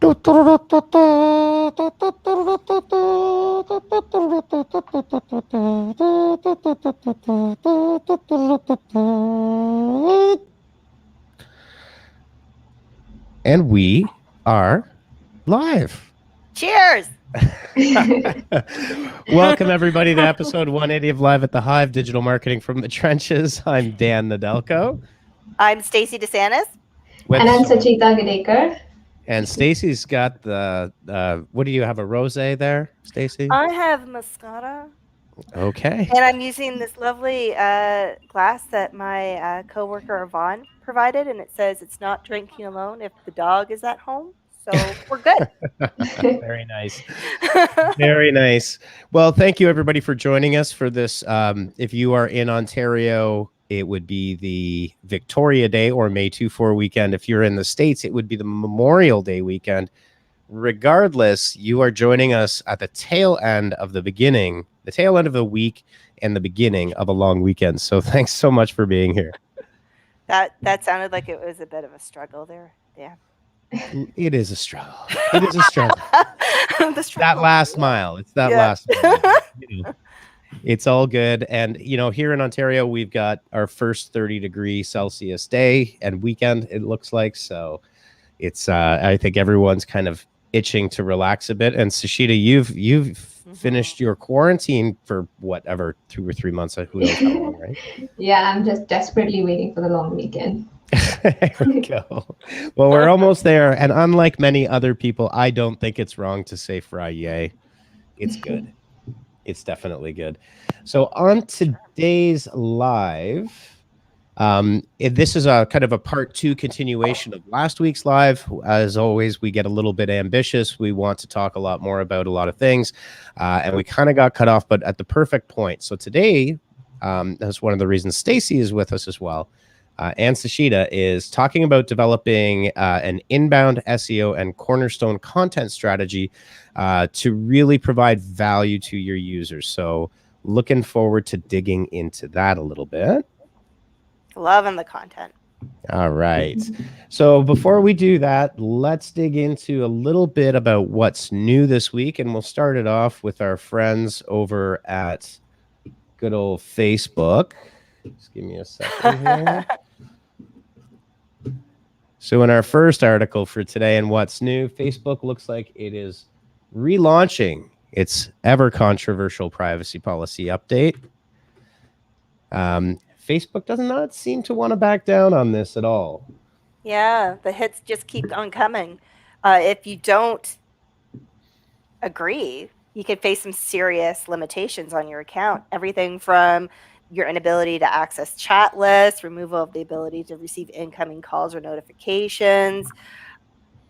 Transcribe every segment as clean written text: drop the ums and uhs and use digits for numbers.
And we are live. Cheers! Welcome, everybody, to episode 180 of Live at the Hive, Digital Marketing from the Trenches. I'm Dan Nadelko. I'm Stacy DeSantis. And I'm Sachita Gadekar. And Stacy's got the, what do you have, a rosé there, Stacy? I have Moscato. Okay. And I'm using this lovely glass that my coworker Yvonne provided, and it says it's not drinking alone if the dog is at home. So we're good. Very nice. Very nice. Well, thank you, everybody, for joining us for this. If you are in Ontario, it would be the Victoria Day or May 2-4 weekend. If you're in the States, it would be the Memorial Day weekend. Regardless, you are joining us at the tail end of the beginning, the tail end of the week and the beginning of a long weekend. So thanks so much for being here. That sounded like it was a bit of a struggle there. Yeah. It is a struggle. It is a struggle. That last mile. It's that last mile. You know, it's all good. And, you know, here in Ontario, we've got our first 30-degree Celsius day and weekend, it looks like. So it's, I think everyone's kind of itching to relax a bit. And Sachita, you've finished your quarantine for whatever 2 or 3 months. Who knows how long, right? Yeah, I'm just desperately waiting for the long weekend. There we go. Well, we're almost there. And unlike many other people, I don't think it's wrong to say Friday. It's good. It's definitely good. So on today's live, this is a kind of a part 2 continuation of last week's live. As always, we get a little bit ambitious. We want to talk a lot more about a lot of things. And we kind of got cut off, but at the perfect point. So today, that's one of the reasons Stacy is with us as well. And Sachita is talking about developing an inbound SEO and Cornerstone content strategy to really provide value to your users. So looking forward to digging into that a little bit. Loving the content. All right. So before we do that, let's dig into a little bit about what's new this week. And we'll start it off with our friends over at good old Facebook. Just give me a second here. So in our first article for today and what's new, Facebook looks like it is relaunching its ever controversial privacy policy update. Facebook does not seem to want to back down on this at all. Yeah, the hits just keep on coming. If you don't agree, you could face some serious limitations on your account. Everything from your inability to access chat lists, removal of the ability to receive incoming calls or notifications.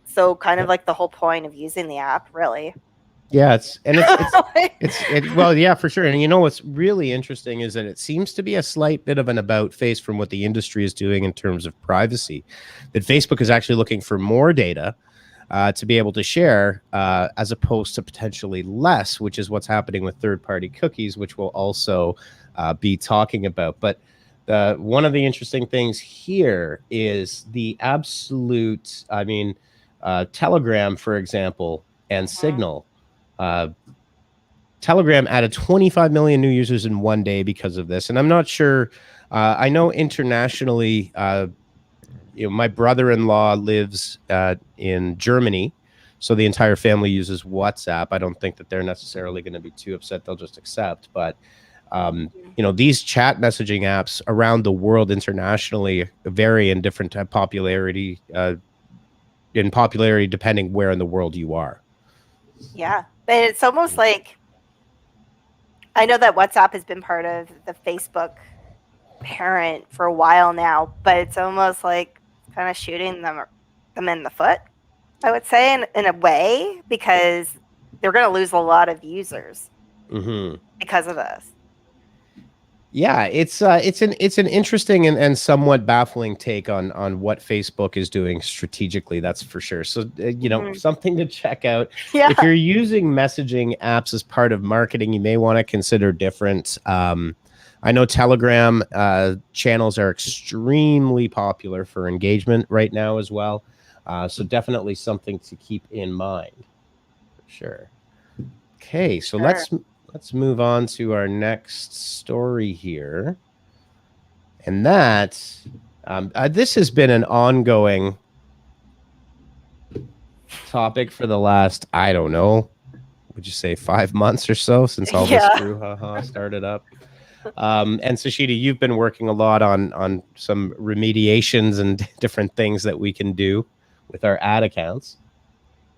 So kind of like the whole point of using the app, really. Yeah, well, yeah, for sure. And you know what's really interesting is that it seems to be a slight bit of an about face from what the industry is doing in terms of privacy. That Facebook is actually looking for more data to be able to share as opposed to potentially less, which is what's happening with third-party cookies, which we'll also be talking about. But one of the interesting things here is the absolute, Telegram, for example, and Signal. Telegram added 25 million new users in one day because of this. And I'm not sure, I know internationally, my brother-in-law lives in Germany, so the entire family uses WhatsApp. I don't think that they're necessarily going to be too upset. They'll just accept. But, these chat messaging apps around the world internationally vary in different popularity, depending where in the world you are. Yeah, but it's almost like, I know that WhatsApp has been part of the Facebook parent for a while now, but it's almost like kind of shooting them in the foot, I would say, in a way, because they're going to lose a lot of users because of this. Yeah, it's an interesting and somewhat baffling take on what Facebook is doing strategically. That's for sure. So something to check out. Yeah. If you're using messaging apps as part of marketing, you may want to consider different. I know Telegram channels are extremely popular for engagement right now as well. So definitely something to keep in mind for sure. Okay, so let's move on to our next story here. And that this has been an ongoing topic for the last, I don't know, would you say 5 months or so since all this brouhaha started up? And Sashita, you've been working a lot on some remediations and different things that we can do with our ad accounts.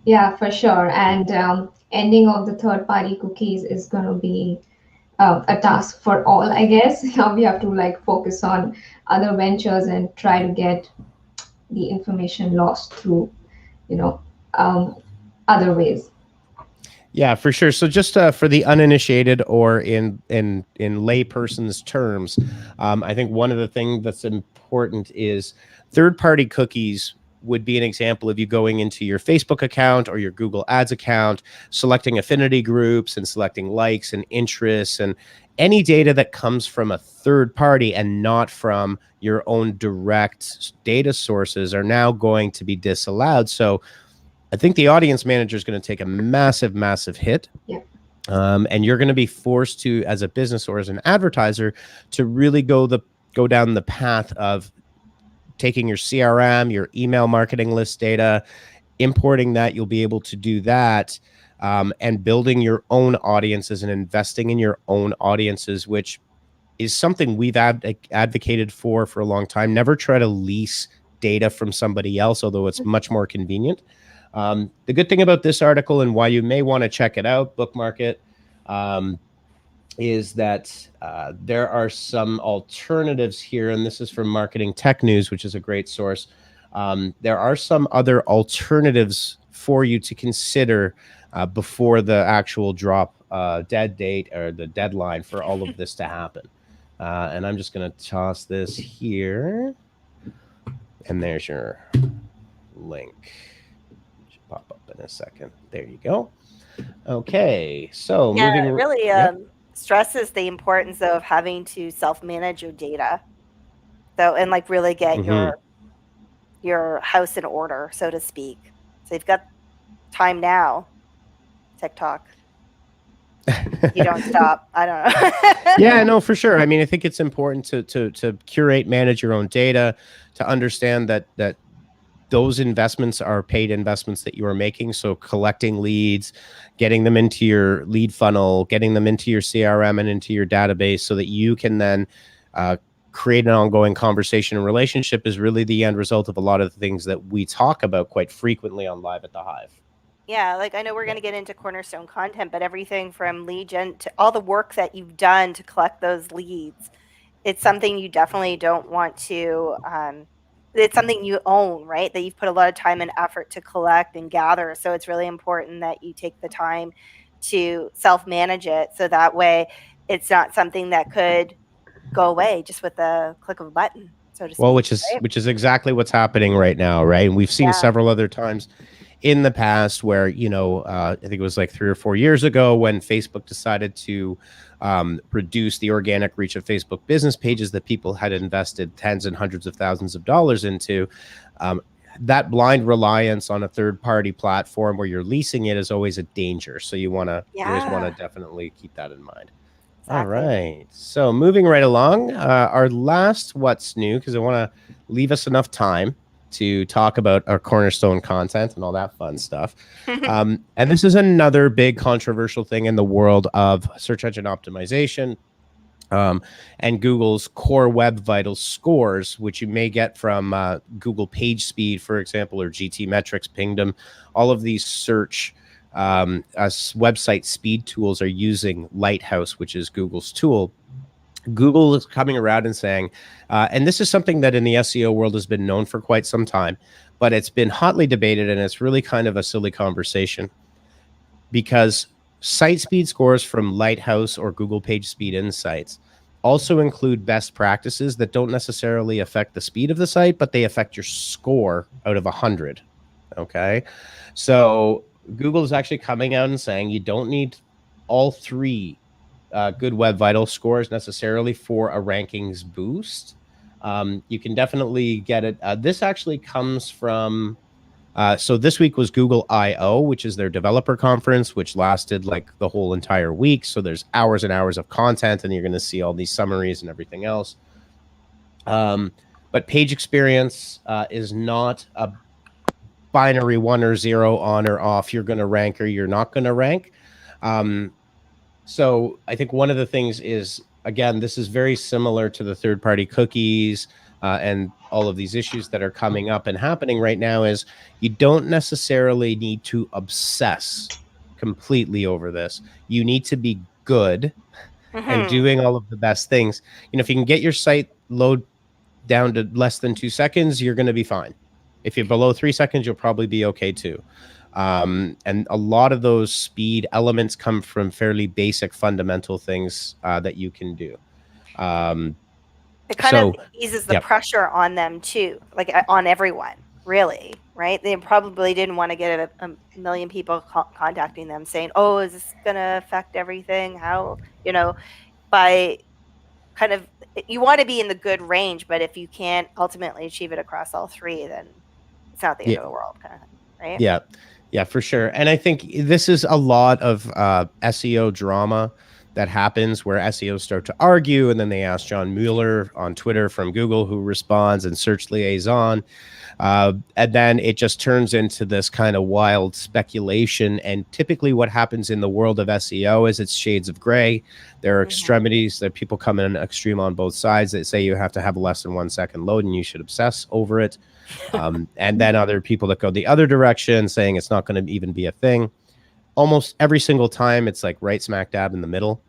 Yeah, for sure. And ending of the third-party cookies is going to be a task for all, I guess. Now we have to like focus on other ventures and try to get the information lost through, other ways. Yeah, for sure. So just for the uninitiated or in layperson's terms, I think one of the things that's important is third-party cookies would be an example of you going into your Facebook account or your Google Ads account, selecting affinity groups and selecting likes and interests and any data that comes from a third party and not from your own direct data sources are now going to be disallowed. So I think the audience manager is going to take a massive, massive hit. Yeah. And you're going to be forced to, as a business or as an advertiser, to really go down the path of taking your CRM, your email marketing list data, importing that. You'll be able to do that, and building your own audiences and investing in your own audiences, which is something we've advocated for a long time. Never try to lease data from somebody else, although it's much more convenient. The good thing about this article and why you may want to check it out, bookmark it, is that there are some alternatives here, and this is from Marketing Tech News, which is a great source. There are some other alternatives for you to consider before the actual drop dead date or the deadline for all of this to happen. And I'm just going to toss this here, and there's your link. Should pop up in a second. There you go. Okay, so moving. It really stresses the importance of having to self-manage your data, so and like really get your house in order, so to speak. So you've got time now. TikTok. You don't stop. I don't know. Yeah, no, for sure. I mean, I think it's important to curate, manage your own data, to understand that those investments are paid investments that you are making. So collecting leads, getting them into your lead funnel, getting them into your CRM and into your database so that you can then create an ongoing conversation and relationship is really the end result of a lot of the things that we talk about quite frequently on Live at the Hive. Yeah, like I know we're going to get into Cornerstone content, but everything from lead gen to all the work that you've done to collect those leads, it's something you definitely don't want to, it's something you own, right? That you've put a lot of time and effort to collect and gather. So it's really important that you take the time to self-manage it. So that way it's not something that could go away just with the click of a button, so to speak. Well, which is exactly what's happening right now, right? And we've seen several other times in the past where, I think it was like 3 or 4 years ago when Facebook decided to reduce the organic reach of Facebook business pages that people had invested tens and hundreds of thousands of dollars into. That blind reliance on a third-party platform where you're leasing it is always a danger. So you always want to definitely keep that in mind. Exactly. All right. So moving right along, our last what's new, because I want to leave us enough time to talk about our Cornerstone content and all that fun stuff. And this is another big controversial thing in the world of search engine optimization and Google's core web vital scores, which you may get from Google Page Speed, for example, or GT Metrics, Pingdom. All of these search website speed tools are using Lighthouse, which is Google's tool. Google is coming around and saying, and this is something that in the SEO world has been known for quite some time, but it's been hotly debated, and it's really kind of a silly conversation because site speed scores from Lighthouse or Google Page Speed Insights also include best practices that don't necessarily affect the speed of the site, but they affect your score out of 100. Okay, so Google is actually coming out and saying you don't need all three good web vital scores necessarily for a rankings boost. You can definitely get it. This actually comes from So this week was Google I/O, which is their developer conference, which lasted like the whole entire week. So there's hours and hours of content, and you're going to see all these summaries and everything else. But page experience is not a binary 1 or 0, on or off. You're going to rank or you're not going to rank. So I think one of the things is, again, this is very similar to the third-party cookies and all of these issues that are coming up and happening right now. Is you don't necessarily need to obsess completely over this. You need to be good and doing all of the best things. You know, if you can get your site load down to less than 2 seconds, you're going to be fine. If you're below 3 seconds, you'll probably be okay too. And a lot of those speed elements come from fairly basic fundamental things that you can do. It kind of eases the pressure on them too, like on everyone, really, right? They probably didn't want to get a million people contacting them saying, oh, is this going to affect everything? How, you know, by kind of, you want to be in the good range, but if you can't ultimately achieve it across all three, then it's not the end of the world, kind of thing, right? Yeah, for sure. And I think this is a lot of SEO drama that happens where SEOs start to argue, and then they ask John Mueller on Twitter from Google, who responds, and Search Liaison. And then it just turns into this kind of wild speculation. And typically what happens in the world of SEO is it's shades of gray. There are extremities that people come in extreme on both sides that say you have to have less than 1 second load and you should obsess over it. And then other people that go the other direction, saying it's not going to even be a thing. Almost every single time it's like right smack dab in the middle.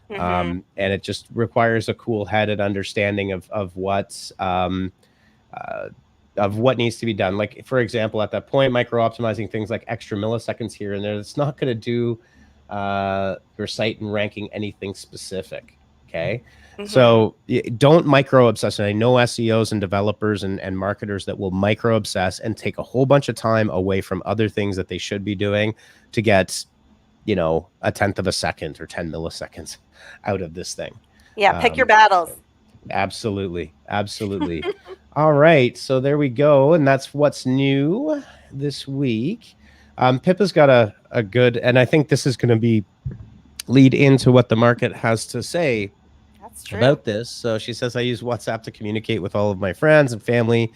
And it just requires a cool-headed understanding of what needs to be done. Like, for example, at that point, micro-optimizing things like extra milliseconds here and there, it's not going to do your site and ranking anything specific, okay? So don't micro-obsess. And I know SEOs and developers and marketers that will micro-obsess and take a whole bunch of time away from other things that they should be doing to get, you know, 1/10 of a second or 10 milliseconds out of this thing. Yeah, pick your battles. Absolutely. All right, so there we go, and that's what's new this week. Pippa's got a good, and I think this is going to lead into what the market has to say about this. So she says, I use WhatsApp to communicate with all of my friends and family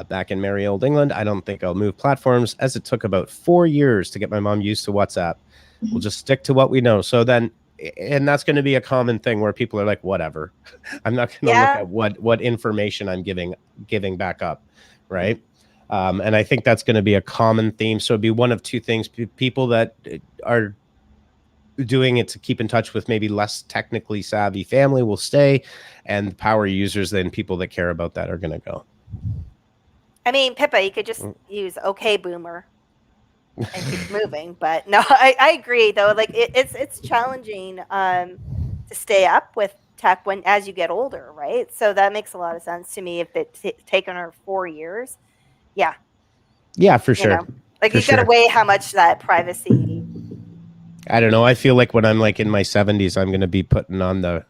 back in merry old England. I don't think I'll move platforms, as it took about 4 years to get my mom used to WhatsApp. We'll just stick to what we know. So then, and that's going to be a common thing where people are like, whatever, I'm not going to look at what information I'm giving back up, right? And I think that's going to be a common theme. So it'd be one of two things. People that are doing it to keep in touch with maybe less technically savvy family will stay, and power users, then people that care about that, are going to go. I mean, Pippa, you could just use okay boomer and keep moving. But no, I agree though. Like it's challenging to stay up with tech as you get older, right? So that makes a lot of sense to me. If it's taken her 4 years, yeah, for sure. Know? Like you got to weigh how much that privacy. I don't know. I feel like when I'm like in my 70s, I'm going to be putting on the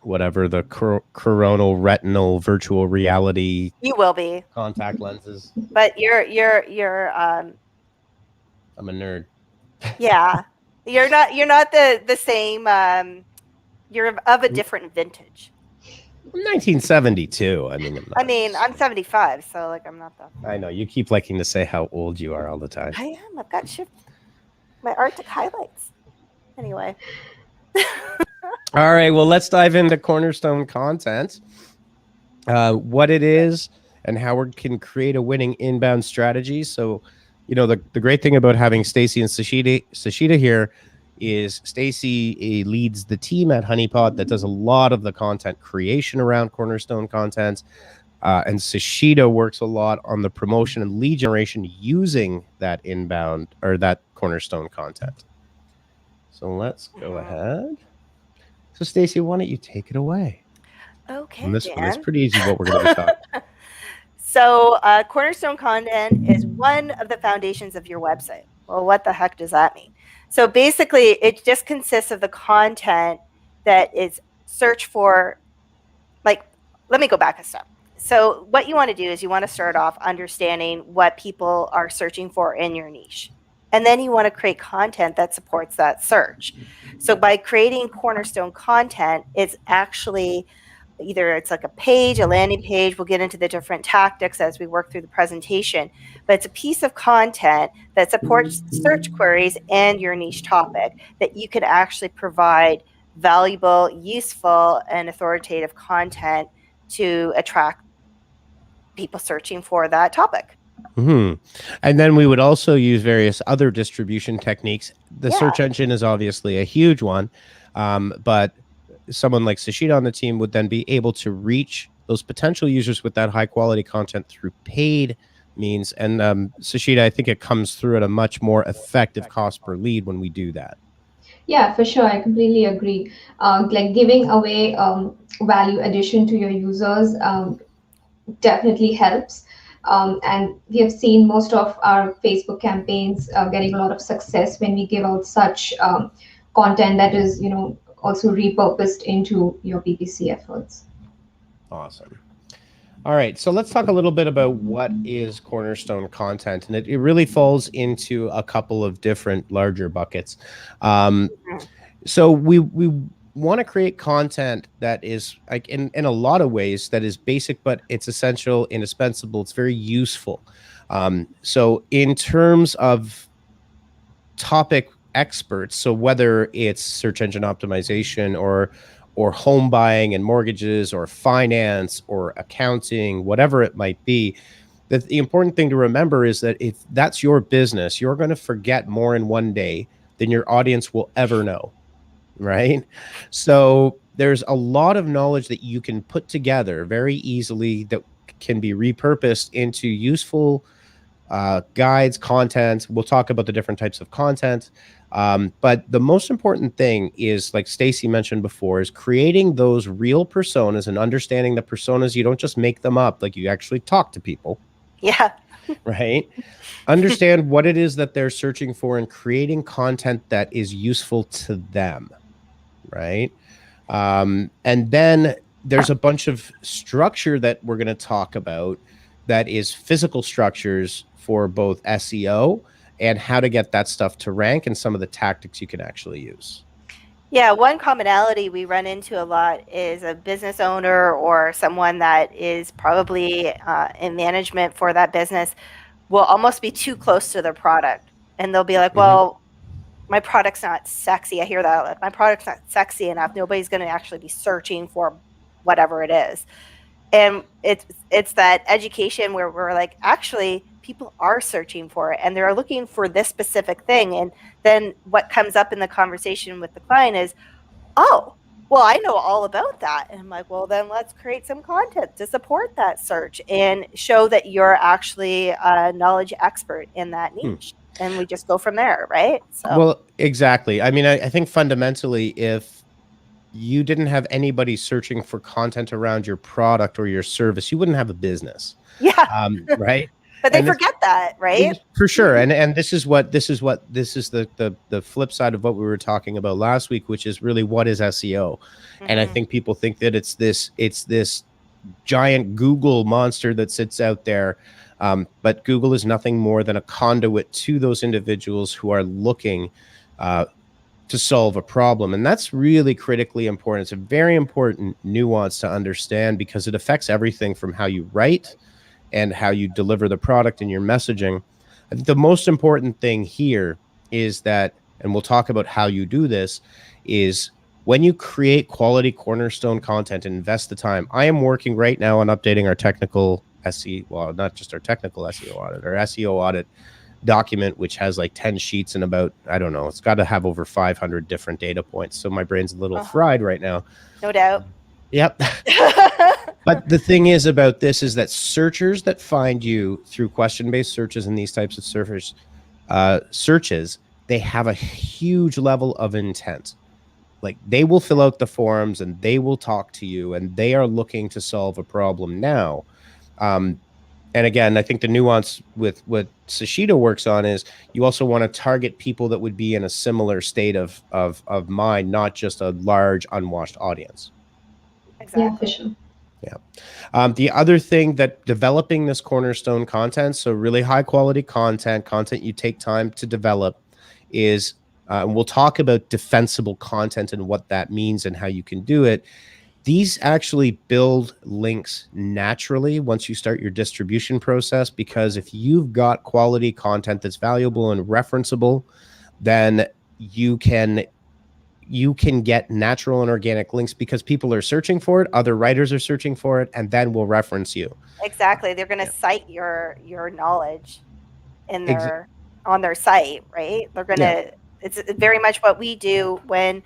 coronal retinal virtual reality. You will be contact lenses. But you're I'm a nerd. Yeah, you're not the same. You're of a different vintage. I'm 1972. I'm 75, so like I'm not that. I know you keep liking to say how old you are all the time. I am. I've got my Arctic highlights. Anyway. All right. Well, let's dive into Cornerstone content. What it is and how we can create a winning inbound strategy. So, you know, the great thing about having Stacy and Sashita here is Stacy leads the team at Honeypot that does a lot of the content creation around Cornerstone content. And Sashita works a lot on the promotion and lead generation using that inbound or that Cornerstone content. So let's go ahead. So Stacy, why don't you take it away? Okay, and this one is pretty easy what we're going to be talking. So Cornerstone content is one of the foundations of your website. Well, what the heck does that mean? So basically, it just consists of the content that is search for, like, let me go back a step. So what you want to do is you want to start off understanding what people are searching for in your niche. And then you want to create content that supports that search. So by creating Cornerstone content, it's actually either it's like a page, a landing page. We'll get into the different tactics as we work through the presentation, but it's a piece of content that supports search queries and your niche topic that you can actually provide valuable, useful, and authoritative content to attract people searching for that topic. And then we would also use various other distribution techniques. The search engine is obviously a huge one, but someone like Sashida on the team would then be able to reach those potential users with that high quality content through paid means. And Sashida, I think it comes through at a much more effective cost per lead when we do that. Yeah, for sure. I completely agree. Like giving away value addition to your users definitely helps. And we have seen most of our Facebook campaigns getting a lot of success when we give out such content that is, also repurposed into your PPC efforts. Awesome. All right, so let's talk a little bit about what is Cornerstone content, and it really falls into a couple of different larger buckets. So we want to create content that is like in a lot of ways that is basic, but it's essential, indispensable. It's very useful. So in terms of topic experts, so whether it's search engine optimization or home buying and mortgages or finance or accounting, whatever it might be, the important thing to remember is that if that's your business, you're going to forget more in one day than your audience will ever know, right? So there's a lot of knowledge that you can put together very easily that can be repurposed into useful guides, content. We'll talk about the different types of content. But the most important thing is, like Stacy mentioned before, is creating those real personas and understanding the personas. You don't just make them up, like you actually talk to people. Yeah. Right? Understand what it is that they're searching for and creating content that is useful to them. Right? And then there's a bunch of structure that we're going to talk about that is physical structures for both SEO and how to get that stuff to rank and some of the tactics you can actually use. Yeah, one commonality we run into a lot is a business owner or someone that is probably in management for that business will almost be too close to their product. And they'll be like, well, my product's not sexy. I hear that. Like, my product's not sexy enough. Nobody's going to actually be searching for whatever it is. And it's that education where we're like, actually, people are searching for it and they're looking for this specific thing. And then what comes up in the conversation with the client is, oh, well, I know all about that. And I'm like, well, then let's create some content to support that search and show that you're actually a knowledge expert in that niche. And we just go from there, right? So. Well, exactly. I mean, I think fundamentally, if you didn't have anybody searching for content around your product or your service, you wouldn't have a business. Yeah. Right. But they forget that, right? For sure. And this is the flip side of what we were talking about last week, which is really what is SEO. And I think people think that it's this giant Google monster that sits out there. But Google is nothing more than a conduit to those individuals who are looking to solve a problem. And that's really critically important. It's a very important nuance to understand because it affects everything from how you write and how you deliver the product and your messaging. I think the most important thing here is that, and we'll talk about how you do this, is when you create quality Cornerstone content and invest the time. I am working right now on updating our technical SEO, well, not just our technical SEO audit, our SEO audit document, which has like 10 sheets and about, I don't know, it's got to have over 500 different data points. So my brain's a little fried right now. No doubt. Yep. But the thing is about this is that searchers that find you through question-based searches and these types of searches, they have a huge level of intent. Like they will fill out the forms and they will talk to you and they are looking to solve a problem now. And again, I think the nuance with what Sashida works on is you also want to target people that would be in a similar state of mind, not just a large unwashed audience. Exactly. Yeah, for sure. The other thing that developing this Cornerstone content, so really high quality content you take time to develop, is, and we'll talk about defensible content and what that means and how you can do it. These actually build links naturally once you start your distribution process, because if you've got quality content that's valuable and referenceable, then you can get natural and organic links because people are searching for it, other writers are searching for it, and then we'll reference you. Exactly. They're going to cite your knowledge in their on their site, right? They're going to it's very much what we do when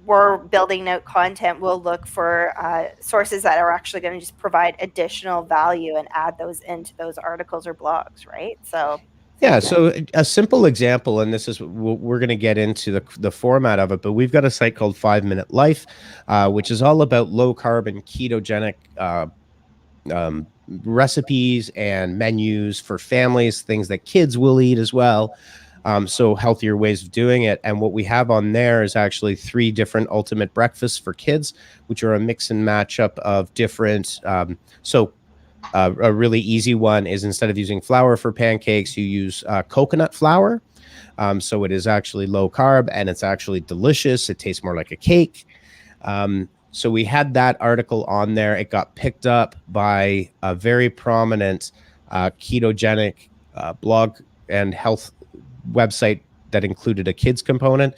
we're building out content. We'll look for sources that are actually going to just provide additional value and add those into those articles or blogs, right? So yeah, so a simple example, and this is, we're going to get into the format of it, but we've got a site called 5 Minute Life, which is all about low carb and ketogenic recipes and menus for families, things that kids will eat as well. So healthier ways of doing it. And what we have on there is actually 3 different ultimate breakfasts for kids, which are a mix and match up of different. A really easy one is, instead of using flour for pancakes, you use coconut flour. So it is actually low carb and it's actually delicious. It tastes more like a cake. So we had that article on there. It got picked up by a very prominent ketogenic blog and health website that included a kids component.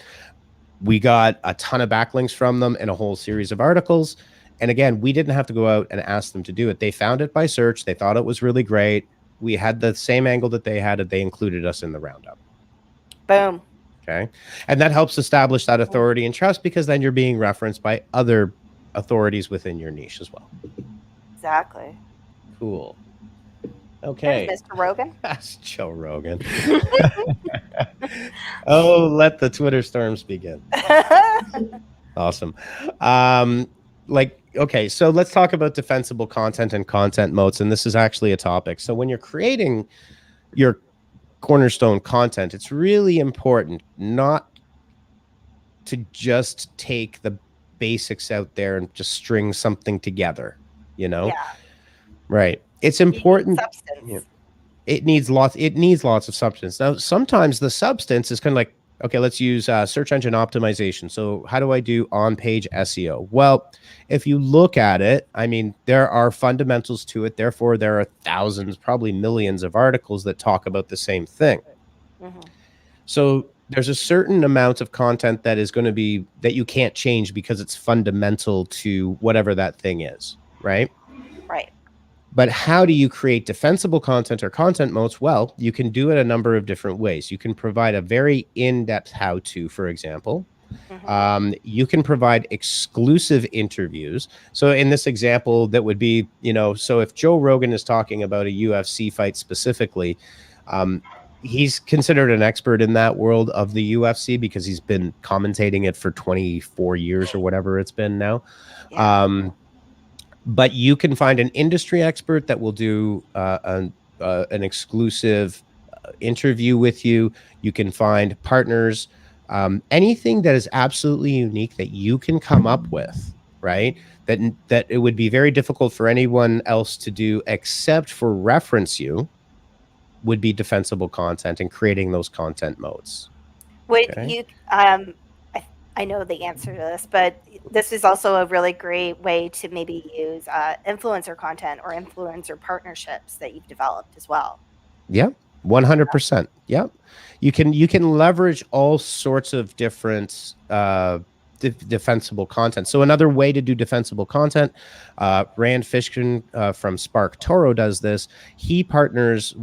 We got a ton of backlinks from them and a whole series of articles. And again, we didn't have to go out and ask them to do it. They found it by search. They thought it was really great. We had the same angle that they had, and they included us in the roundup. Boom. Okay. And that helps establish that authority and trust, because then you're being referenced by other authorities within your niche as well. Exactly. Cool. Okay. There's Mr. Rogan. That's Joe Rogan. Oh, let the Twitter storms begin. Awesome. Okay, so let's talk about defensible content and content moats. And this is actually a topic. So when you're creating your Cornerstone content, it's really important not to just take the basics out there and just string something together, Yeah. Right. It's important. Substance. It needs lots of substance. Now, sometimes the substance is kind of like, okay, let's use search engine optimization. So how do I do on-page SEO? Well, if you look at it, I mean, there are fundamentals to it. Therefore, there are thousands, probably millions of articles that talk about the same thing. Mm-hmm. So there's a certain amount of content that is going to be, that you can't change because it's fundamental to whatever that thing is, right? Right. But how do you create defensible content or content moats? Well, you can do it a number of different ways. You can provide a very in-depth how-to, for example. Mm-hmm. You can provide exclusive interviews. So in this example, that would be, so if Joe Rogan is talking about a UFC fight specifically, he's considered an expert in that world of the UFC because he's been commentating it for 24 years or whatever it's been now. Yeah. But you can find an industry expert that will do an exclusive interview with you. You can find partners, anything that is absolutely unique that you can come up with, right? That it would be very difficult for anyone else to do except for reference you, would be defensible content and creating those content modes. Would you, I know the answer to this, but this is also a really great way to maybe use influencer content or influencer partnerships that you've developed as well. Yeah, 100%. Yeah, you can leverage all sorts of different defensible content. So another way to do defensible content, Rand Fishkin from Spark Toro does this. He partners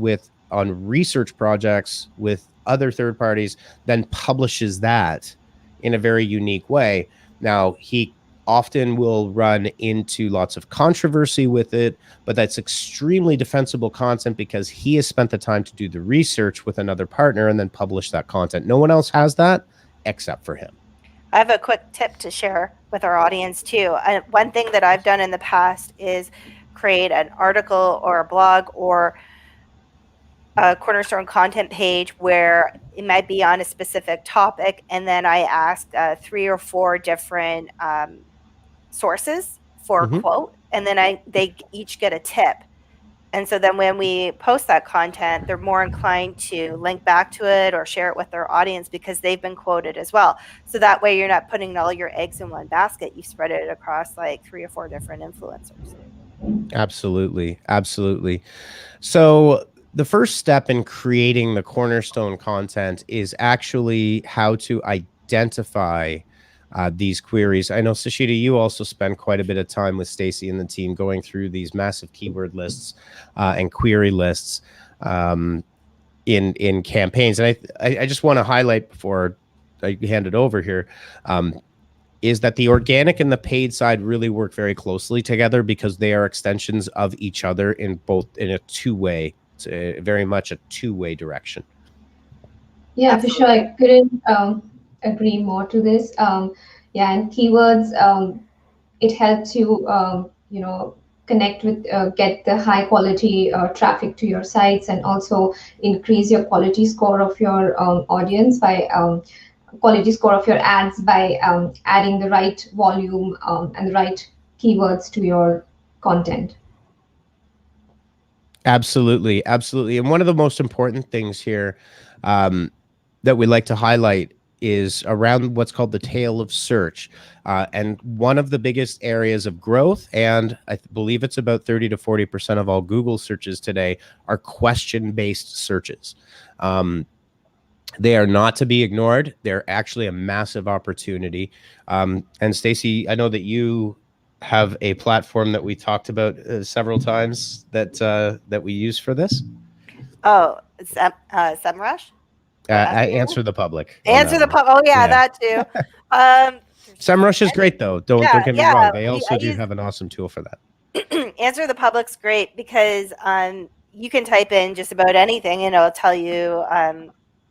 on research projects with other third parties, then publishes that in a very unique way. Now, he often will run into lots of controversy with it, but that's extremely defensible content because he has spent the time to do the research with another partner and then publish that content. No one else has that except for him. I have a quick tip to share with our audience too. One thing that I've done in the past is create an article or a blog or a Cornerstone content page where it might be on a specific topic, and then I ask 3 or 4 different sources for a quote, and then they each get a tip. And so then when we post that content, they're more inclined to link back to it or share it with their audience because they've been quoted as well. So that way you're not putting all your eggs in one basket. You spread it across like 3 or 4 different influencers. Absolutely. Absolutely. So the first step in creating the Cornerstone content is actually how to identify these queries. I know, Sashita, you also spend quite a bit of time with Stacy and the team going through these massive keyword lists and query lists in campaigns. And I just want to highlight before I hand it over here, is that the organic and the paid side really work very closely together because they are extensions of each other in a two-way. It's very much a two-way direction. Yeah, Absolutely. for sure. I couldn't agree more to this. Yeah, and keywords, it helps you, connect with, get the high quality traffic to your sites, and also increase your quality score of your audience by quality score of your ads by adding the right volume and the right keywords to your content. Absolutely. Absolutely. And one of the most important things here that we like to highlight is around what's called the tail of search. And one of the biggest areas of growth, and I believe it's about 30 to 40% of all Google searches today, are question-based searches. They are not to be ignored. They're actually a massive opportunity. And Stacy, I know that you have a platform that we talked about several times that we use for this. Oh, SEMrush? I answer the public. Answer the public. Oh yeah, that too. SEMrush is great though. Don't get me wrong. They also do have an awesome tool for that. Answer the public's great because you can type in just about anything and it'll tell you,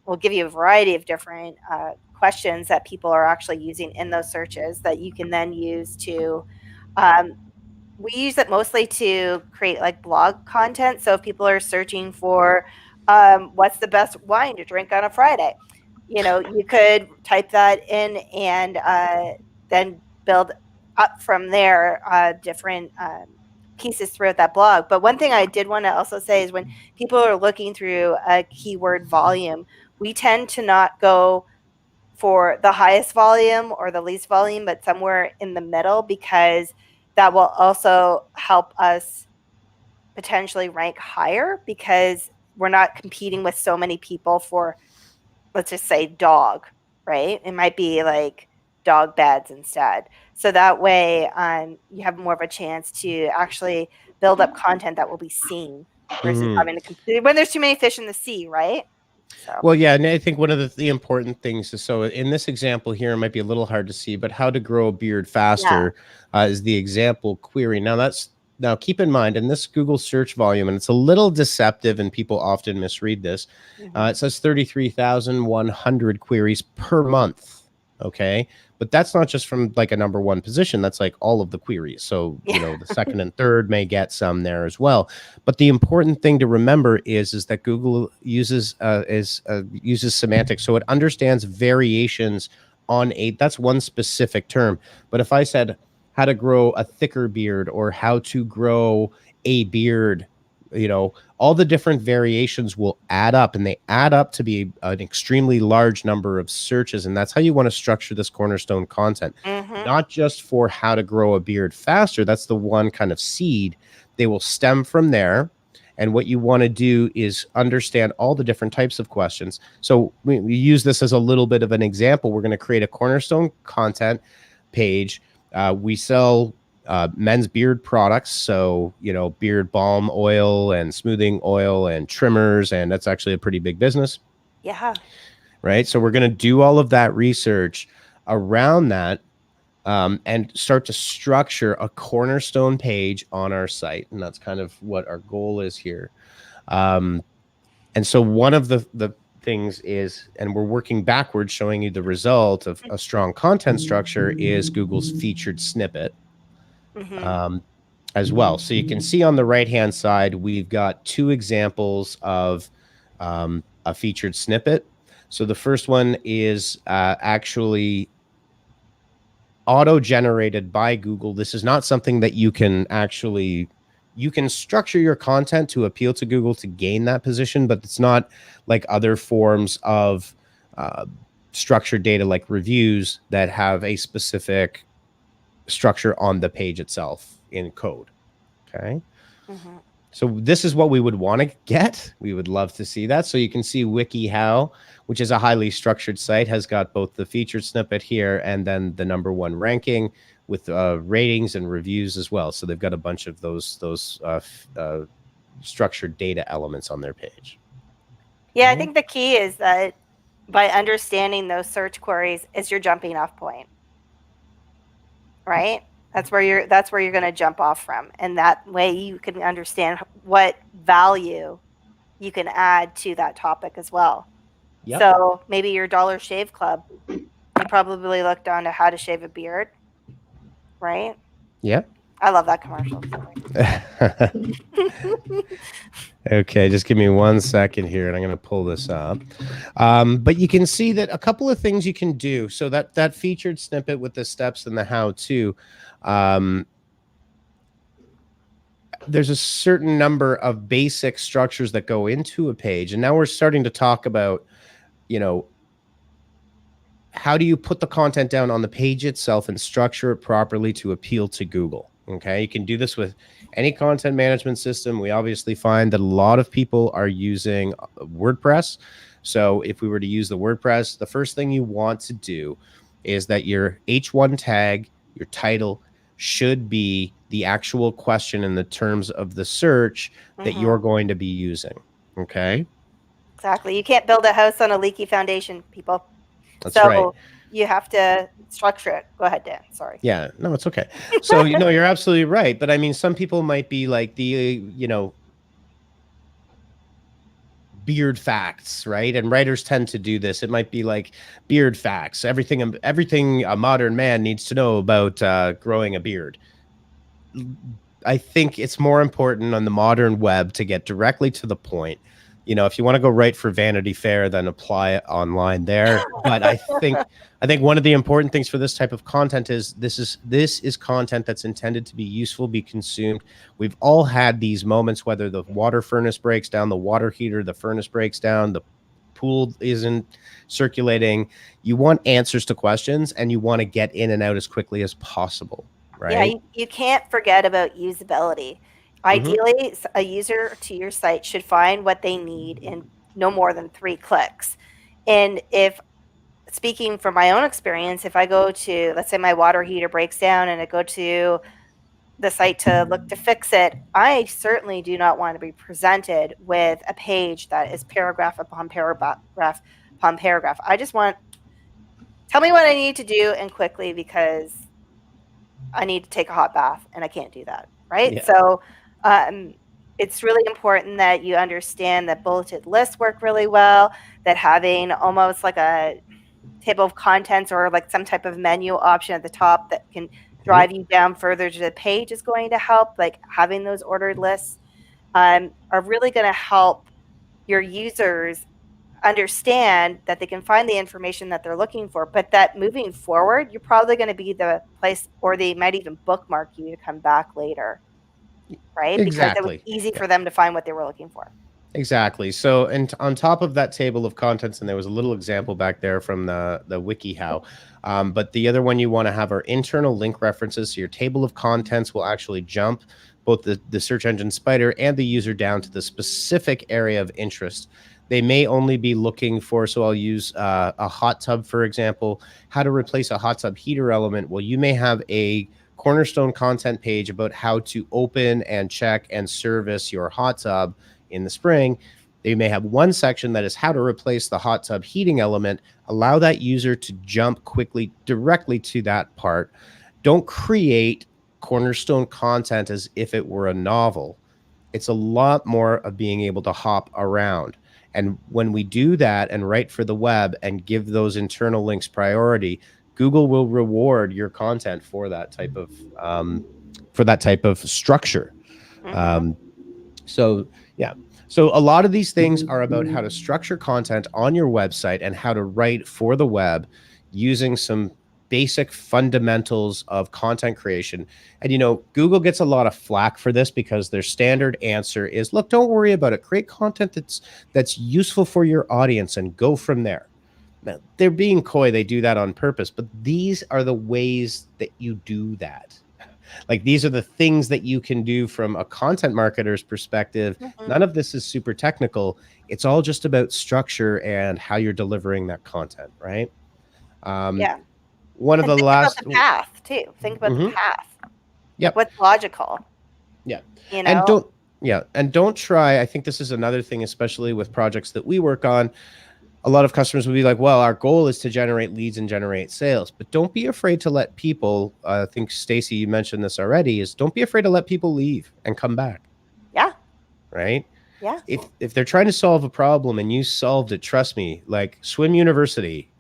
will give you a variety of different questions that people are actually using in those searches that you can then use to, we use it mostly to create like blog content. So if people are searching for what's the best wine to drink on a Friday, you could type that in and then build up from there different pieces throughout that blog. But one thing I did want to also say is when people are looking through a keyword volume, we tend to not go for the highest volume or the least volume, but somewhere in the middle, because that will also help us potentially rank higher because we're not competing with so many people for, let's just say, dog, right? It might be like dog beds instead. So that way you have more of a chance to actually build up content that will be seen versus having to compete when there's too many fish in the sea, right? So. Well, yeah, and I think one of the important things is, so in this example here, it might be a little hard to see, but how to grow a beard faster is the example query. Now keep in mind, in this Google search volume, and it's a little deceptive and people often misread this, it says 33,100 queries per month. Okay. But that's not just from like a number one position. That's like all of the queries. So, the second and third may get some there as well. But the important thing to remember is that Google uses semantics. So it understands variations on that's one specific term. But if I said how to grow a thicker beard or how to grow a beard, all the different variations will add up, and they add up to be an extremely large number of searches. And that's how you want to structure this Cornerstone content, not just for how to grow a beard faster. That's the one kind of seed. They will stem from there. And what you want to do is understand all the different types of questions. So we use this as a little bit of an example. We're going to create a Cornerstone content page. We sell men's beard products, so beard balm oil and smoothing oil and trimmers, and that's actually a pretty big business. Yeah. Right. So we're going to do all of that research around that and start to structure a Cornerstone page on our site, and that's kind of what our goal is here. And so one of the things is, and we're working backwards, showing you the result of a strong content structure, is Google's featured snippet. As well. So you can see on the right-hand side, we've got 2 examples of a featured snippet. So the first one is actually auto-generated by Google. This is not something that you can actually, you can structure your content to appeal to Google to gain that position, but it's not like other forms of structured data like reviews that have a specific structure on the page itself in code. Okay. Mhm. So this is what we would want to get. We would love to see that. So you can see WikiHow, which is a highly structured site, has got both the featured snippet here and then the #1 ranking with ratings and reviews as well. So they've got a bunch of those structured data elements on their page. Yeah, I think the key is that by understanding those search queries is your jumping off point, right? That's where you're going to jump off from, and that way you can understand what value you can add to that topic as well. Yep. So maybe your Dollar Shave Club, you probably looked on to how to shave a beard, right? Yeah. I love that commercial. Okay, just give me 1 second here, and I'm going to pull this up. But you can see that a couple of things you can do. So that featured snippet with the steps and the how-to, there's a certain number of basic structures that go into a page, and now we're starting to talk about, you know, how do you put the content down on the page itself and structure it properly to appeal to Google? Okay, you can do this with any content management system. We obviously find that a lot of people are using WordPress. So if we were to use the WordPress, the first thing you want to do is that your H1 tag, your title, should be the actual question in the terms of the search that you're going to be using. Okay. Exactly. You can't build a house on a leaky foundation, people. That's right. You have to structure it. Go ahead, Dan. Sorry. Yeah, no, it's okay. So, you know, you're absolutely right. But I mean, some people might be like you know, beard facts, right? And writers tend to do this. It might be like beard facts, everything a modern man needs to know about growing a beard. I think it's more important on the modern web to get directly to the point. You know, if you want to go right for Vanity Fair, then apply it online there. But I think one of the important things for this type of content is this is content that's intended to be useful, be consumed. We've all had these moments, whether the water furnace breaks down, the water heater, the furnace breaks down, the pool isn't circulating. You want answers to questions, and you want to get in and out as quickly as possible, right? Yeah, you can't forget about usability. Ideally, a user to your site should find what they need in no more than 3 clicks. And if, speaking from my own experience, if I go to, let's say my water heater breaks down and I go to the site to look to fix it, I certainly do not want to be presented with a page that is paragraph upon paragraph upon paragraph. I just want, tell me what I need to do and quickly, because I need to take a hot bath and I can't do that, right? Yeah. So it's really important that you understand that bulleted lists work really well, that having almost like a table of contents or like some type of menu option at the top that can drive you down further to the page is going to help. Like having those ordered lists are really going to help your users understand that they can find the information that they're looking for, but that moving forward, you're probably going to be the place, or they might even bookmark you to come back later. Right? Exactly. Because it was easy for them to find what they were looking for. Exactly. So, and on top of that table of contents, and there was a little example back there from the WikiHow, but the other one you want to have are internal link references. So your table of contents will actually jump both the search engine spider and the user down to the specific area of interest. They may only be looking for, so I'll use a hot tub, for example, how to replace a hot tub heater element. Well, you may have a Cornerstone content page about how to open and check and service your hot tub in the spring. They may have one section that is how to replace the hot tub heating element. Allow that user to jump quickly directly to that part. Don't create Cornerstone content as if it were a novel. It's a lot more of being able to hop around. And when we do that and write for the web and give those internal links priority, Google will reward your content for that type of structure. So yeah, so a lot of these things are about how to structure content on your website and how to write for the web using some basic fundamentals of content creation. And, you know, Google gets a lot of flack for this because their standard answer is, look, don't worry about it. Create content that's useful for your audience and go from there. Now, they're being coy. They do that on purpose, but these are the ways that you do that. Like, these are the things that you can do from a content marketer's perspective. None of this is super technical. It's all just about structure and how you're delivering that content, right? Yeah. One of And the think last about the path too. Think about the path. Yep. What's logical? Yeah. You know? And don't try. I think this is another thing, especially with projects that we work on. A lot of customers will be like, well, our goal is to generate leads and generate sales, but don't be afraid to let people, I think Stacy, you mentioned this already, is don't be afraid to let people leave and come back. Yeah. Right? Yeah. If they're trying to solve a problem and you solved it, trust me, like Swim University.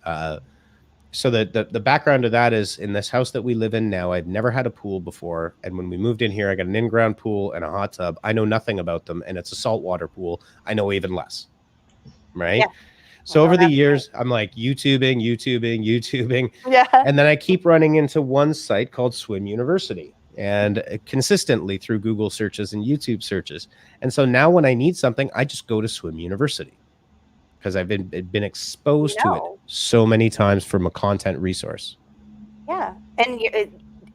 So the background to that is, in this house that we live in now, I've never had a pool before. And when we moved in here, I got an in-ground pool and a hot tub. I know nothing about them. And it's a saltwater pool. I know even less. Right? Yeah. So over the years, I'm like YouTubing. Yeah. And then I keep running into one site called Swim University, and consistently through Google searches and YouTube searches. And so now when I need something, I just go to Swim University because I've been exposed to it so many times from a content resource. Yeah. And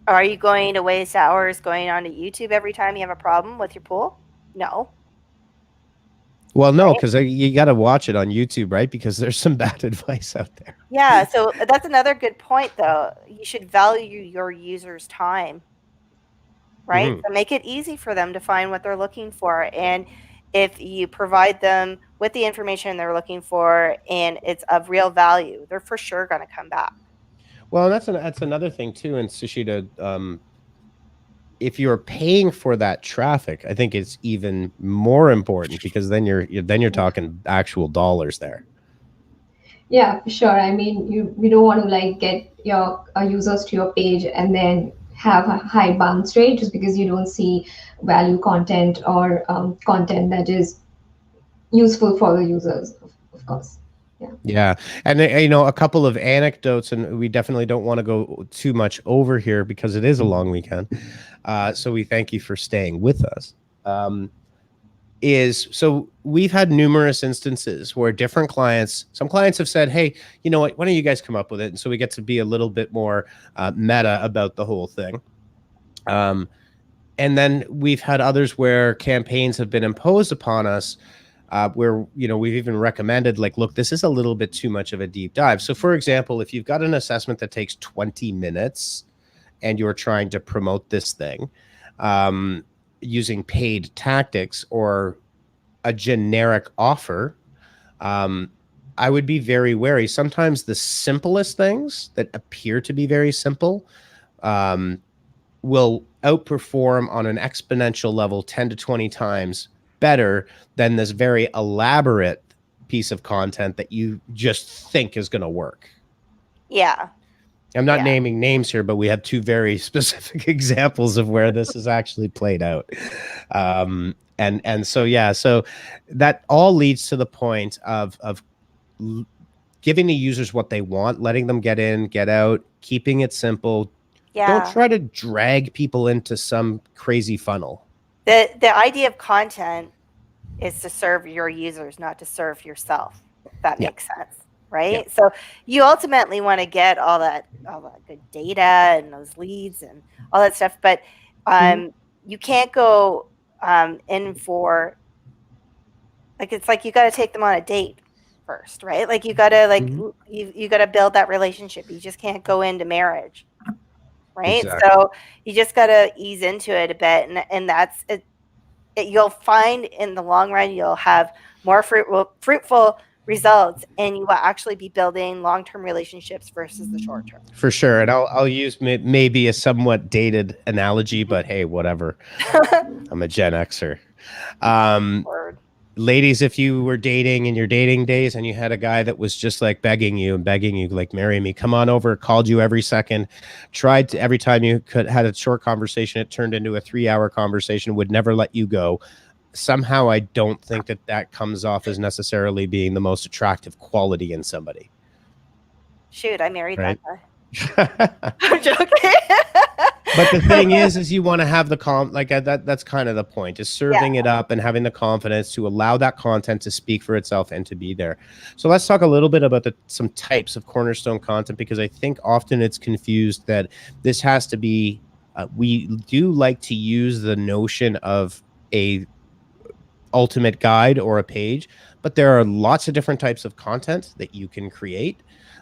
are you going to waste hours going on to YouTube every time you have a problem with your pool? No. Well, no, because you got to watch it on YouTube, right? Because there's some bad advice out there. Yeah. So that's another good point, though. You should value your users' time, right? So make it easy for them to find what they're looking for. And if you provide them with the information they're looking for and it's of real value, they're for sure going to come back. Well, that's another thing too. And Sushita, if you're paying for that traffic, I think it's even more important, because then you're talking actual dollars there. Yeah, for sure. I mean, we don't want to like get your users to your page and then have a high bounce rate just because you don't see value content or content that is useful for the users, of course. Yeah. And, you know, a couple of anecdotes, and we definitely don't want to go too much over here because it is a long weekend. So we thank you for staying with us. So we've had numerous instances where some clients have said, hey, you know what, why don't you guys come up with it? And so we get to be a little bit more meta about the whole thing. And then we've had others where campaigns have been imposed upon us, where, you know, we've even recommended, like, look, this is a little bit too much of a deep dive. So for example, if you've got an assessment that takes 20 minutes and you're trying to promote this thing using paid tactics or a generic offer, I would be very wary. Sometimes the simplest things that appear to be very simple will outperform on an exponential level 10 to 20 times better than this very elaborate piece of content that you just think is going to work. Yeah. I'm not naming names here, but we have two very specific examples of where this is actually played out. And so, yeah, so that all leads to the point of giving the users what they want, letting them get in, get out, keeping it simple. Yeah. Don't try to drag people into some crazy funnel. The idea of content is to serve your users, not to serve yourself. If that makes sense, right? Yeah. So you ultimately want to get all that good data and those leads and all that stuff, but you can't go in for, like, it's like you got to take them on a date first, right? Like you got to you got to build that relationship. You just can't go into marriage. Right. Exactly. So you just got to ease into it a bit. And that's it. You'll find in the long run, you'll have more fruitful results, and you will actually be building long-term relationships versus the short-term. For sure. And I'll use maybe a somewhat dated analogy, but hey, whatever. I'm a Gen Xer. Ladies, if you were dating in your dating days and you had a guy that was just like begging you, like, marry me, come on over, called you every second, tried to, every time you had a short conversation, it turned into a 3-hour conversation, would never let you go. Somehow I don't think that comes off as necessarily being the most attractive quality in somebody. Shoot, I married that guy. I'm joking. But the thing is you want to have the that's kind of the point, is serving it up and having the confidence to allow that content to speak for itself and to be there. So let's talk a little bit about some types of Cornerstone content, because I think often it's confused that this has to be, we do like to use the notion of a ultimate guide or a page, but there are lots of different types of content that you can create.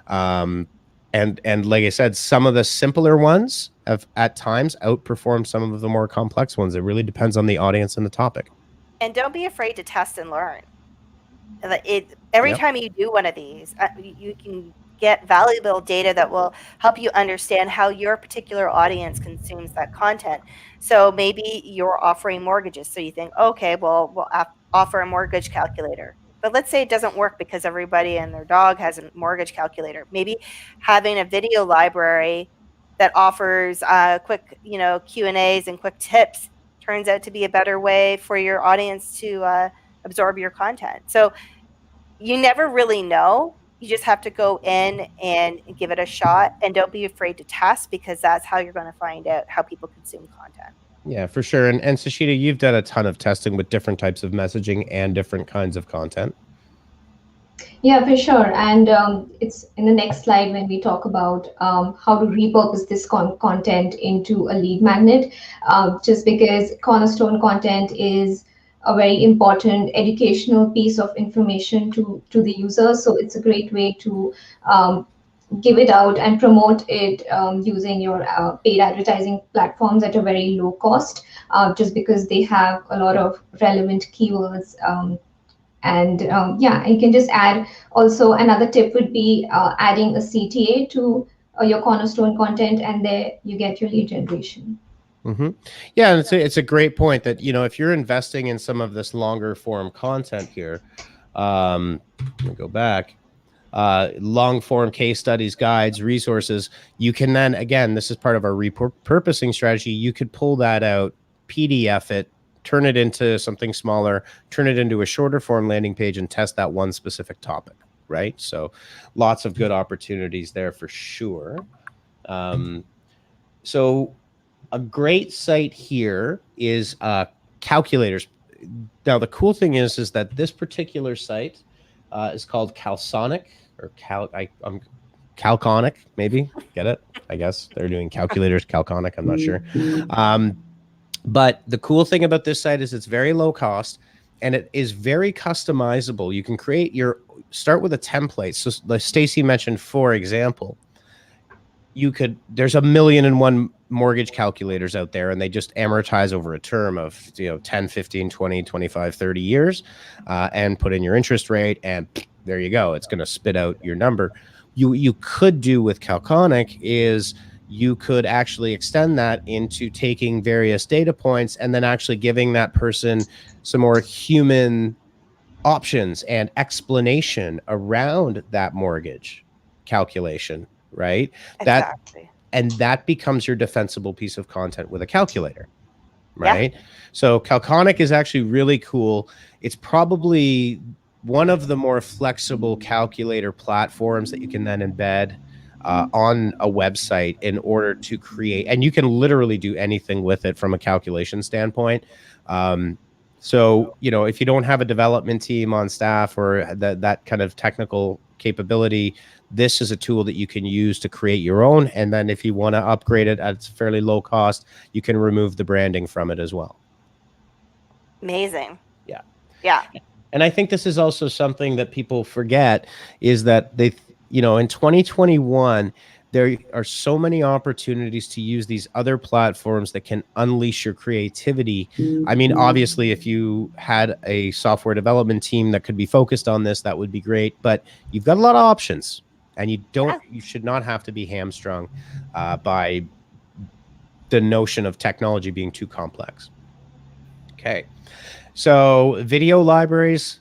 And like I said, some of the simpler ones have at times outperformed some of the more complex ones. It really depends on the audience and the topic. And don't be afraid to test and learn. Every time you do one of these, you can get valuable data that will help you understand how your particular audience consumes that content. So maybe you're offering mortgages. So you think, okay, well, we'll offer a mortgage calculator. But let's say it doesn't work because everybody and their dog has a mortgage calculator. Maybe having a video library that offers quick, Q&As and quick tips turns out to be a better way for your audience to absorb your content. So you never really know. You just have to go in and give it a shot, and don't be afraid to test, because that's how you're going to find out how people consume content. Yeah, for sure. And Sashita, you've done a ton of testing with different types of messaging and different kinds of content. Yeah, for sure. And it's in the next slide when we talk about how to repurpose this content into a lead magnet, just because Cornerstone content is a very important educational piece of information to the user. So it's a great way to give it out and promote it using your paid advertising platforms at a very low cost, just because they have a lot of relevant keywords. You can just add. Also, another tip would be adding a CTA to your Cornerstone content, and there you get your lead generation. Mm-hmm. Yeah, and it's a great point that, if you're investing in some of this longer form content here, let me go back. Long form case studies, guides, resources, you can then, again, this is part of our repurposing strategy, you could pull that out, PDF it, turn it into something smaller, turn it into a shorter form landing page, and test that one specific topic, right? So lots of good opportunities there for sure. So a great site here is calculators. Now, the cool thing is that this particular site is called Calconic, or Calconic, maybe. Get it? I guess they're doing calculators, Calconic. I'm not sure. But the cool thing about this site is it's very low cost, and it is very customizable. You can start with a template. So like Stacy mentioned, for example, there's 1,000,001 mortgage calculators out there, and they just amortize over a term of 10, 15, 20, 25, 30 years, and put in your interest rate, and there you go. It's going to spit out your number. You could do with Calconic is you could actually extend that into taking various data points and then actually giving that person some more human options and explanation around that mortgage calculation, right? Exactly. That becomes your defensible piece of content with a calculator, right? Yeah. So Calconic is actually really cool. It's probably one of the more flexible calculator platforms that you can then embed on a website in order to create, and you can literally do anything with it from a calculation standpoint. So, if you don't have a development team on staff or that kind of technical capability, this is a tool that you can use to create your own. And then if you want to upgrade it at fairly low cost, you can remove the branding from it as well. Amazing. Yeah. Yeah. And I think this is also something that people forget, is that in 2021, there are so many opportunities to use these other platforms that can unleash your creativity. I mean, obviously, if you had a software development team that could be focused on this, that would be great. But you've got a lot of options, and you should not have to be hamstrung by the notion of technology being too complex. Okay, so video libraries.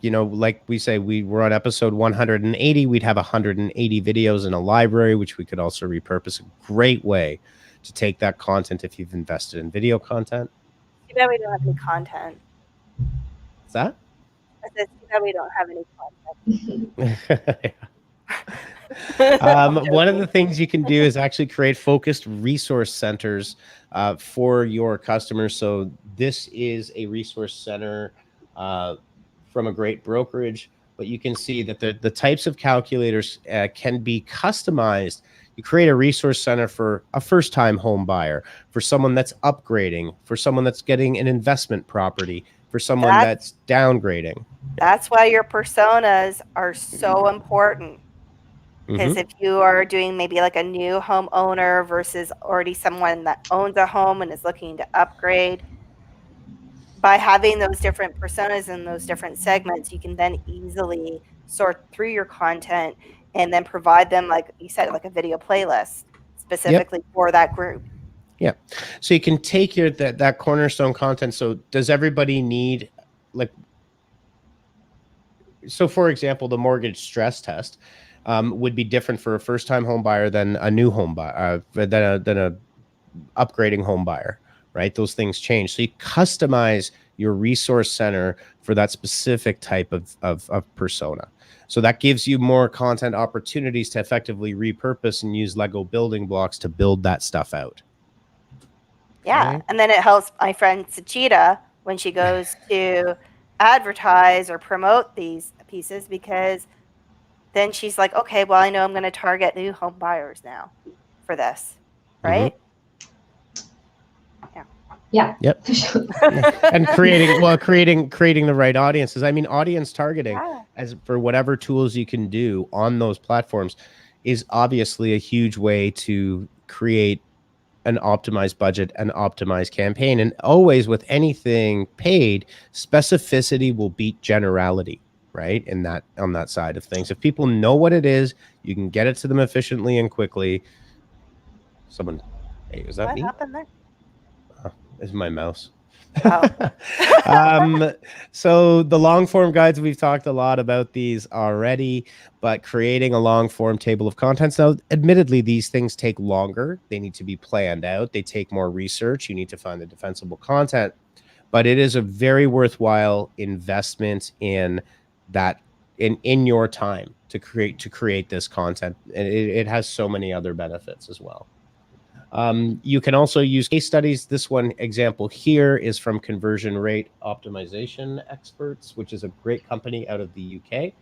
Like we say, we were on episode 180. We'd have 180 videos in a library, which we could also repurpose. A great way to take that content if you've invested in video content. Too bad we don't have any content. What's that? I said, too bad we don't have any content. One of the things you can do is actually create focused resource centers for your customers. So this is a resource center from a great brokerage, but you can see that the types of calculators can be customized. You create a resource center for a first-time home buyer, for someone that's upgrading, for someone that's getting an investment property, for someone that's downgrading. That's why your personas are so important. Because if you are doing maybe like a new homeowner versus already someone that owns a home and is looking to upgrade, by having those different personas and those different segments, you can then easily sort through your content and then provide them, like you said, like a video playlist specifically for that group. Yeah. So you can take your that Cornerstone content. So does everybody need, like, so for example, the mortgage stress test would be different for a first-time home buyer than a new home buyer, than a upgrading home buyer, right? Those things change. So you customize your resource center for that specific type of persona. So that gives you more content opportunities to effectively repurpose and use Lego building blocks to build that stuff out. Yeah. And then it helps my friend Sachita when she goes to advertise or promote these pieces, because then she's like, okay, well, I know I'm going to target new home buyers now for this, right? Yeah. Yep. For sure. And creating the right audiences. I mean, audience targeting as for whatever tools you can do on those platforms is obviously a huge way to create an optimized budget, an optimized campaign. And always with anything paid, specificity will beat generality, right? In that, on that side of things. If people know what it is, you can get it to them efficiently and quickly. Someone, hey, is that What me? happened there? Is my mouse. Oh. So the long form guides, we've talked a lot about these already, but creating a long form table of contents. Now, admittedly, these things take longer. They need to be planned out. They take more research. You need to find the defensible content, but it is a very worthwhile investment in that, in your time to create this content. And it has so many other benefits as well. You can also use case studies. This one example here is from Conversion Rate Optimization Experts, which is a great company out of the UK.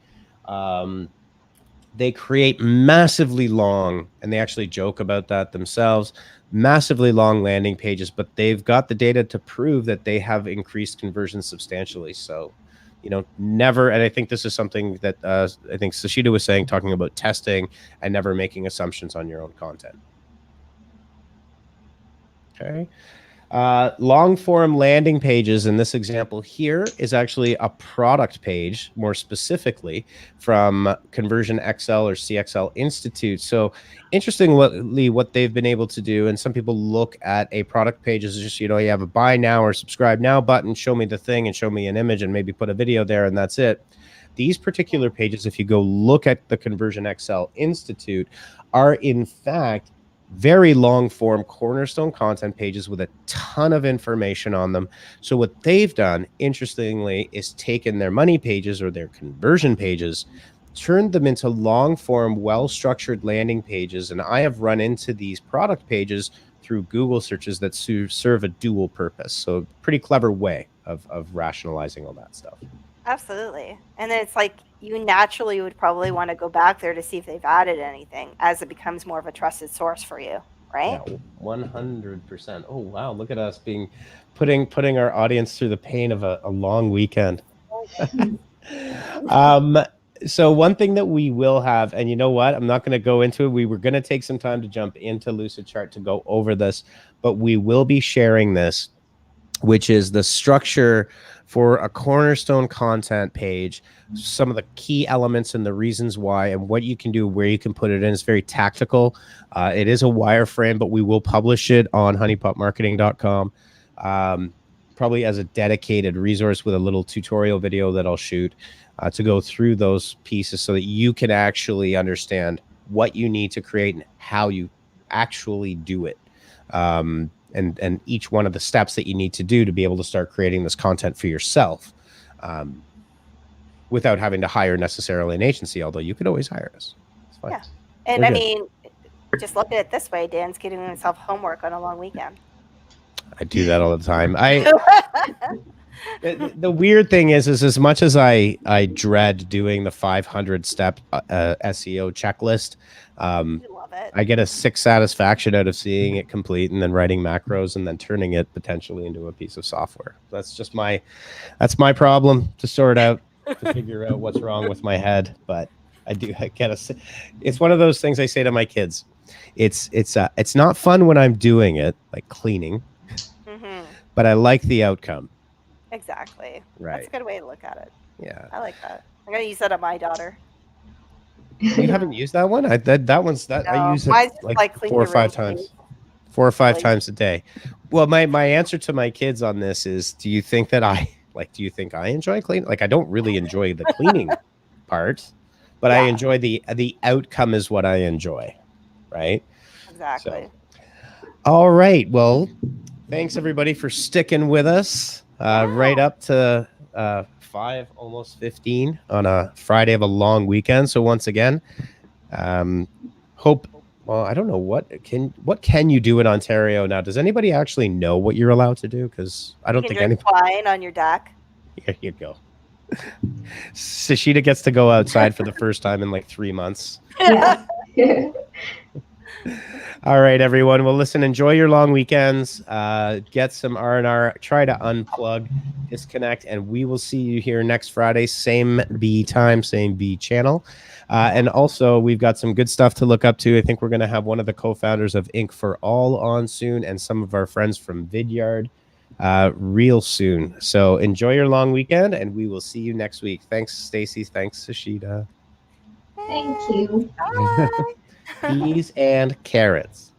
They create massively long, and they actually joke about that themselves, massively long landing pages, but they've got the data to prove that they have increased conversions substantially. So, you know, never, and I think this is something that I think Sachita was saying, talking about testing and never making assumptions on your own content. Okay. Long form landing pages in this example here is actually a product page, more specifically from Conversion XL or CXL Institute. So interestingly, what they've been able to do, and some people look at a product page as just, you know, you have a buy now or subscribe now button, show me the thing and show me an image and maybe put a video there and that's it. These particular pages, if you go look at the Conversion XL Institute, are in fact very long form Cornerstone content pages with a ton of information on them. So what they've done, interestingly, is taken their money pages or their conversion pages, turned them into long form, well-structured landing pages. And I have run into these product pages through Google searches that serve a dual purpose. So pretty clever way of rationalizing all that stuff. Absolutely. And then it's like you naturally would probably want to go back there to see if they've added anything as it becomes more of a trusted source for you, right? Yeah, 100%. Oh, wow. Look at us putting our audience through the pain of a long weekend. So one thing that we will have, and you know what, I'm not going to go into it. We were going to take some time to jump into Lucidchart to go over this, but we will be sharing this, which is the structure for a Cornerstone content page, some of the key elements and the reasons why and what you can do, where you can put it in. It's very tactical. It is a wireframe, but we will publish it on honeypotmarketing.com, probably as a dedicated resource with a little tutorial video that I'll shoot to go through those pieces so that you can actually understand what you need to create and how you actually do it. And each one of the steps that you need to do to be able to start creating this content for yourself, without having to hire necessarily an agency, although you could always hire us. It's fine. Yeah. And We're I good. mean, just look at it this way: Dan's giving himself homework on a long weekend. I do that all the time. The weird thing is as much as I dread doing the 500 step SEO checklist, I love it. I get a sick satisfaction out of seeing it complete and then writing macros and then turning it potentially into a piece of software. That's my problem to sort out, to figure out what's wrong with my head. But I get it's one of those things I say to my kids. It's not fun when I'm doing it, like cleaning, but I like the outcome. Exactly. Right. That's a good way to look at it. Yeah. I like that. I'm gonna use that on my daughter. You haven't used that one? I use mine's it like clean 4 or your 5 room, times. 4 or 5 Really? times a day. Well, my answer to my kids on this is, do you think I enjoy cleaning? Like, I don't really enjoy the cleaning part, but I Yeah. enjoy the outcome is what I enjoy. Right? Exactly. All right. Well, thanks everybody for sticking with us right up to 5, almost 15 on a Friday of a long weekend. So once again, hope. Well, I don't know what can you do in Ontario now? Does anybody actually know what you're allowed to do? Because I don't You can think drink wine on your deck. Here you go. Sashita gets to go outside for the first time in like 3 months. Yeah. All right, everyone. Well, listen, enjoy your long weekends. Get some R&R. Try to unplug, disconnect, and we will see you here next Friday. Same B time, same B channel. And also, we've got some good stuff to look up to. I think we're going to have one of the co-founders of Ink for All on soon, and some of our friends from Vidyard real soon. So enjoy your long weekend, and we will see you next week. Thanks, Stacy. Thanks, Sashita. Thank you. Bye. Peas and carrots.